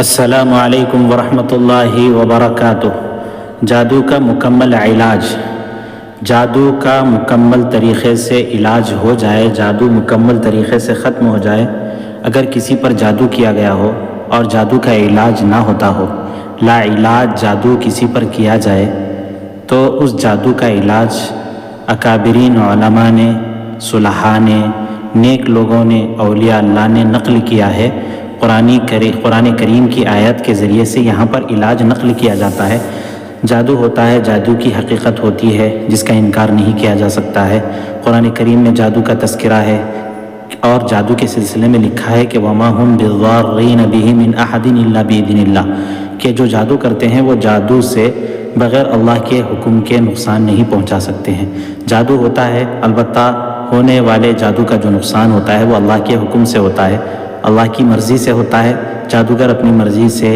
السلام علیکم ورحمۃ اللہ وبرکاتہ۔ جادو کا مکمل علاج۔ جادو کا مکمل طریقے سے علاج ہو جائے، جادو مکمل طریقے سے ختم ہو جائے، اگر کسی پر جادو کیا گیا ہو اور جادو کا علاج نہ ہوتا ہو، لا علاج جادو کسی پر کیا جائے، تو اس جادو کا علاج اکابرین علماء نے، صلحاء نے، نیک لوگوں نے، اولیاء اللہ نے نقل کیا ہے۔ قرآن کریم کی آیت کے ذریعے سے یہاں پر علاج نقل کیا جاتا ہے۔ جادو ہوتا ہے، جادو کی حقیقت ہوتی ہے جس کا انکار نہیں کیا جا سکتا ہے۔ قرآن کریم میں جادو کا تذکرہ ہے اور جادو کے سلسلے میں لکھا ہے کہ وَمَا هُمْ بِالضَّارِّينَ بِهِ مِنْ أَحَدٍ إِلَّا بِإِذْنِ اللَّهِ، کہ جو جادو کرتے ہیں وہ جادو سے بغیر اللہ کے حکم کے نقصان نہیں پہنچا سکتے ہیں۔ جادو ہوتا ہے، البتہ ہونے والے جادو کا جو نقصان ہوتا ہے وہ اللہ کے حکم سے ہوتا ہے، اللہ کی مرضی سے ہوتا ہے۔ جادوگر اپنی مرضی سے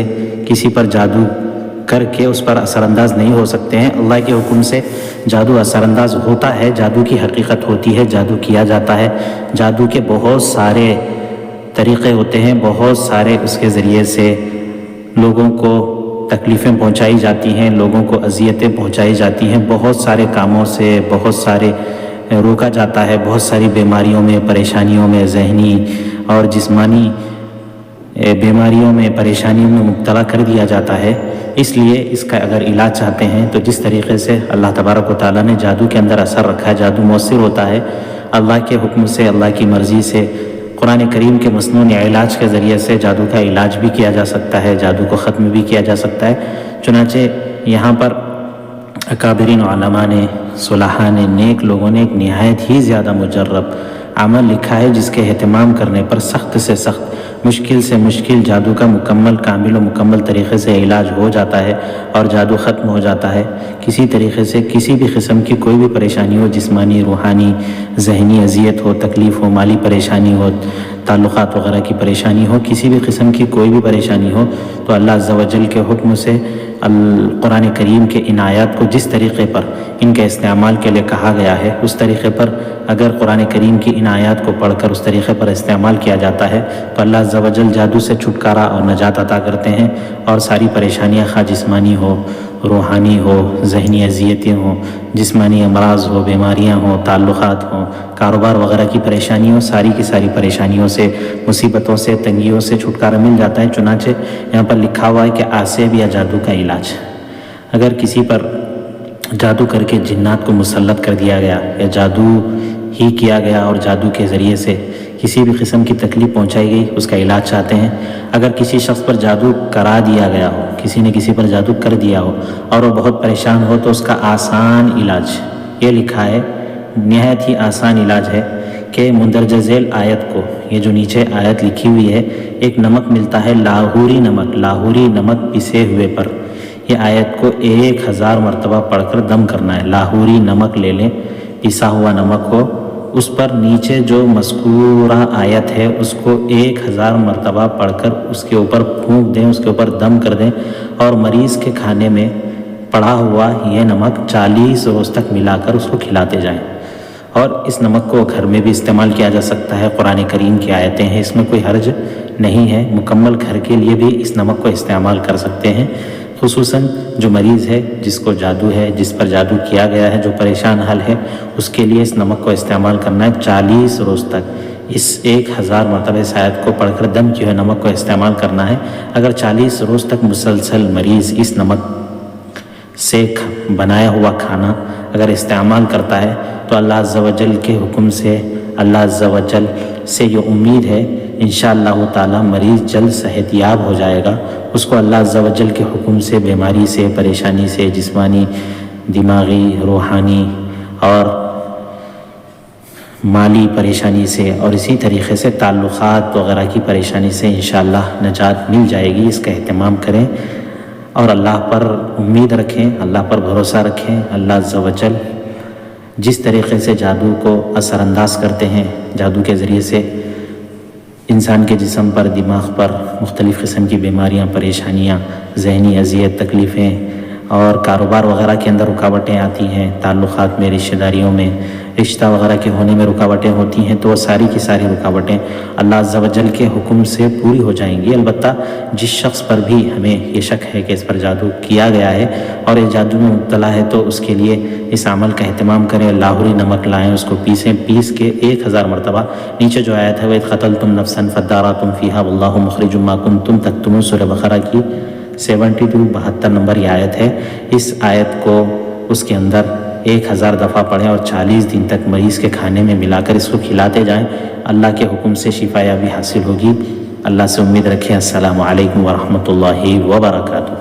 کسی پر جادو کر کے اس پر اثر انداز نہیں ہو سکتے ہیں۔ اللہ کے حکم سے جادو اثر انداز ہوتا ہے، جادو کی حقیقت ہوتی ہے، جادو کیا جاتا ہے۔ جادو کے بہت سارے طریقے ہوتے ہیں، بہت سارے اس کے ذریعے سے لوگوں کو تکلیفیں پہنچائی جاتی ہیں، لوگوں کو اذیتیں پہنچائی جاتی ہیں، بہت سارے کاموں سے بہت سارے روکا جاتا ہے، بہت ساری بیماریوں میں، پریشانیوں میں، ذہنی اور جسمانی بیماریوں میں، پریشانیوں میں مبتلا کر دیا جاتا ہے۔ اس لیے اس کا اگر علاج چاہتے ہیں تو جس طریقے سے اللہ تبارک و تعالیٰ نے جادو کے اندر اثر رکھا ہے، جادو مؤثر ہوتا ہے اللہ کے حکم سے، اللہ کی مرضی سے۔ قرآن کریم کے مسنون علاج کے ذریعے سے جادو کا علاج بھی کیا جا سکتا ہے، جادو کو ختم بھی کیا جا سکتا ہے۔ چنانچہ یہاں پر اکابرین علماء نے، صلحاء نے، نیک لوگوں نے ایک نہایت ہی زیادہ مجرب عمل لکھا ہے جس کے اہتمام کرنے پر سخت سے سخت، مشکل سے مشکل جادو کا مکمل، کامل و مکمل طریقے سے علاج ہو جاتا ہے اور جادو ختم ہو جاتا ہے۔ کسی طریقے سے کسی بھی قسم کی کوئی بھی پریشانی ہو، جسمانی، روحانی، ذہنی اذیت ہو، تکلیف ہو، مالی پریشانی ہو، تعلقات وغیرہ کی پریشانی ہو، کسی بھی قسم کی کوئی بھی پریشانی ہو، تو اللہ عز و جل کے حکم سے قرآن کریم کے ان آیات کو جس طریقے پر ان کے استعمال کے لیے کہا گیا ہے، اس طریقے پر اگر قرآن کریم کی ان آیات کو پڑھ کر اس طریقے پر استعمال کیا جاتا ہے تو اللہ عز و جل جادو سے چھٹکارا اور نجات عطا کرتے ہیں، اور ساری پریشانیاں خواہ جسمانی ہو، روحانی ہو، ذہنی اذیتیں ہوں، جسمانی امراض ہو، بیماریاں ہوں، تعلقات ہوں، کاروبار وغیرہ کی پریشانی ہو، ساری کی ساری پریشانیوں سے، مصیبتوں سے، تنگیوں سے چھٹکارا مل جاتا ہے۔ چنانچہ یہاں پر لکھا ہوا ہے کہ آسیب یا جادو کا علاج، اگر کسی پر جادو کر کے جنات کو مسلط کر دیا گیا یا جادو ہی کیا گیا اور جادو کے ذریعے سے کسی بھی قسم کی تکلیف پہنچائی گئی، اس کا علاج چاہتے ہیں۔ اگر کسی شخص پر جادو کرا دیا گیا ہو، کسی نے کسی پر جادو کر دیا ہو اور وہ بہت پریشان ہو، تو اس کا آسان علاج یہ لکھا ہے، نہایت ہی آسان علاج ہے کہ مندرجہ ذیل آیت کو، یہ جو نیچے آیت لکھی ہوئی ہے، ایک نمک ملتا ہے لاہوری نمک، لاہوری نمک پسے ہوئے پر، یہ آیت کو 1000 مرتبہ پڑھ کر دم کرنا ہے۔ لاہوری نمک لے لیں، پسا ہوا نمک ہو، اس پر نیچے جو مذکورہ آیت ہے اس کو 1000 مرتبہ پڑھ کر اس کے اوپر پھونک دیں، اس کے اوپر دم کر دیں، اور مریض کے کھانے میں پڑا ہوا یہ نمک 40 روز تک ملا کر اس کو کھلاتے جائیں۔ اور اس نمک کو گھر میں بھی استعمال کیا جا سکتا ہے، قرآن کریم کی آیتیں ہیں، اس میں کوئی حرج نہیں ہے، مکمل گھر کے لیے بھی اس نمک کو استعمال کر سکتے ہیں۔ خصوصاً جو مریض ہے، جس کو جادو ہے، جس پر جادو کیا گیا ہے، جو پریشان حال ہے، اس کے لیے اس نمک کو استعمال کرنا ہے 40 روز تک۔ اس 1000 مرتبہ اس آیت کو پڑھ کر دم کیے ہوئے نمک کو استعمال کرنا ہے۔ اگر 40 روز تک مسلسل مریض اس نمک سے بنایا ہوا کھانا اگر استعمال کرتا ہے تو اللہ عز و جل کے حکم سے، اللہ عز و جل سے یہ امید ہے انشاءاللہ تعالی مریض جلد صحت یاب ہو جائے گا۔ اس کو اللہ عز و جل کے حکم سے بیماری سے، پریشانی سے، جسمانی، دماغی، روحانی اور مالی پریشانی سے، اور اسی طریقے سے تعلقات وغیرہ کی پریشانی سے انشاءاللہ نجات مل جائے گی۔ اس کا اہتمام کریں اور اللہ پر امید رکھیں، اللہ پر بھروسہ رکھیں۔ اللہ عز و جل جس طریقے سے جادو کو اثر انداز کرتے ہیں، جادو کے ذریعے سے انسان کے جسم پر، دماغ پر مختلف قسم کی بیماریاں، پریشانیاں، ذہنی اذیت، تکلیفیں اور کاروبار وغیرہ کے اندر رکاوٹیں آتی ہیں، تعلقات میں، رشتہ داریوں میں، رشتہ وغیرہ کے ہونے میں رکاوٹیں ہوتی ہیں تو وہ ساری کی ساری رکاوٹیں اللہ عز و جل کے حکم سے پوری ہو جائیں گی۔ البتہ جس شخص پر بھی ہمیں یہ شک ہے کہ اس پر جادو کیا گیا ہے اور یہ جادو میں مبتلا ہے تو اس کے لیے اس عمل کا اہتمام کریں، لاہوری نمک لائیں، اس کو پیس کے 1000 مرتبہ، نیچے جو آیت ہے وَإِذْ قَتَلْتُمْ نَفْسًا فَادَّارَأْتُمْ فِيهَا وَاللَّهُ مُخْرِجٌ مَا كُنْتُمْ تَكْتُمُونَ، سورہ بقرہ کی 72 نمبر یہ آیت ہے۔ اس آیت کو اس کے اندر 1000 دفعہ پڑھیں اور 40 دن تک مریض کے کھانے میں ملا کر اس کو کھلاتے جائیں، اللہ کے حکم سے شفا یابی حاصل ہوگی۔ اللہ سے امید رکھیں۔ السلام علیکم ورحمۃ اللہ وبرکاتہ۔